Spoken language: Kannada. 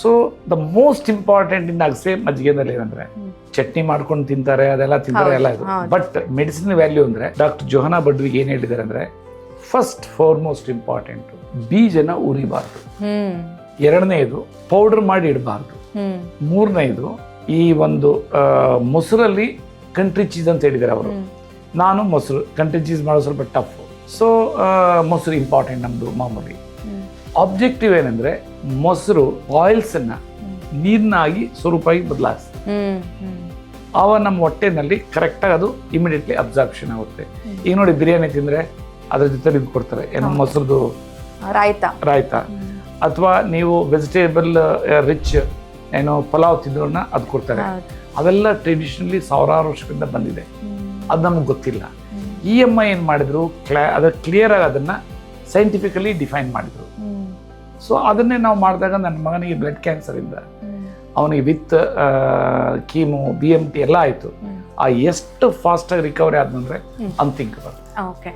So the most important in ಅಗಸೆ ಮಜ್ಜಿಗೆದಲ್ಲಿ ಏನಂದ್ರೆ ಚಟ್ನಿ ಮಾಡ್ಕೊಂಡು ತಿಂತಾರೆ, ಅದೆಲ್ಲ ತಿಂತಾರೆ ಎಲ್ಲ ಇದು. ಬಟ್ ಮೆಡಿಸಿನ್ ವ್ಯಾಲ್ಯೂ ಅಂದ್ರೆ ಡಾಕ್ಟರ್ ಜೋಹನಾ ಬಡ್ವಿಗೆ ಏನ್ ಹೇಳಿದ್ದಾರೆ ಅಂದ್ರೆ ಫಸ್ಟ್ ಫಾರ್ಮೋಸ್ಟ್ ಇಂಪಾರ್ಟೆಂಟ್ ಬೀಜನ ಉರಿಬಾರ್ದು, ಎರಡನೇದು ಪೌಡರ್ ಮಾಡಿ ಇಡಬಾರ್ದು, ಮೂರನೇದು ಈ ಒಂದು ಮೊಸರಲ್ಲಿ ಕಂಟ್ರಿ ಚೀಸ್ ಅಂತ ಹೇಳಿದ್ದಾರೆ ಅವರು. ನಾನು ಮೊಸರು ಕಂಟ್ರಿ ಚೀಸ್ ಮಾಡೋದು ಸ್ವಲ್ಪ ಟಫ್. ಸೊ ಮೊಸರು ಇಂಪಾರ್ಟೆಂಟ್ ನಮ್ದು ಮಾಮೂಲಿ. ಆಬ್ಜೆಕ್ಟಿವ್ ಏನಂದ್ರೆ ಮೊಸರು ಆಯಿಲ್ಸ್ ಅನ್ನ ನೀರ್ನಾಗಿ ಸ್ವರೂಪಾಗಿ ಬದಲಾಯಿಸ್ತದೆ. ಆವಾಗ ನಮ್ಮ ಹೊಟ್ಟೆನಲ್ಲಿ ಕರೆಕ್ಟಾಗಿ ಅದು ಇಮಿಡಿಯೇಟ್ಲಿ ಅಬ್ಸಾರ್ಪ್ಷನ್ ಆಗುತ್ತೆ. ಈಗ ನೋಡಿ ಬಿರಿಯಾನಿ ತಿಂದ್ರೆ ಅದ್ರ ಜೊತೆ ಇದು ಕೊಡ್ತಾರೆ, ಏನೋ ಮೊಸರದು ರಾಯ್ತ, ಅಥವಾ ನೀವು ವೆಜಿಟೇಬಲ್ ರಿಚ್ ಏನೋ ಪಲಾವ್ ತಿಂದ್ರನ್ನ ಅದು ಕೊಡ್ತಾರೆ. ಅವೆಲ್ಲ ಟ್ರೆಡಿಷನಲಿ ಸಾವಿರಾರು ವರ್ಷದಿಂದ ಬಂದಿದೆ, ಅದು ನಮಗೆ ಗೊತ್ತಿಲ್ಲ. EMI ಏನು ಮಾಡಿದ್ರು, ಅದ ಕ್ಲಿಯರ್ ಆಗಿ ಅದನ್ನ ಸೈಂಟಿಫಿಕಲಿ ಡಿಫೈನ್ ಮಾಡಿದ್ರು. ಸೊ ಅದನ್ನೇ ನಾವು ಮಾಡಿದಾಗ ನನ್ನ ಮಗನಿಗೆ ಬ್ಲಡ್ ಕ್ಯಾನ್ಸರ್ ಇಂದ ಅವನಿಗೆ ವಿತ್ ಕೀಮೋ BMT ಎಲ್ಲ ಆಯಿತು. ಎಷ್ಟು ಫಾಸ್ಟಾಗಿ ರಿಕವರಿ ಆದ್ನಂದ್ರೆ ಅನ್ಥಿಂಕಬಲ್. ಓಕೆ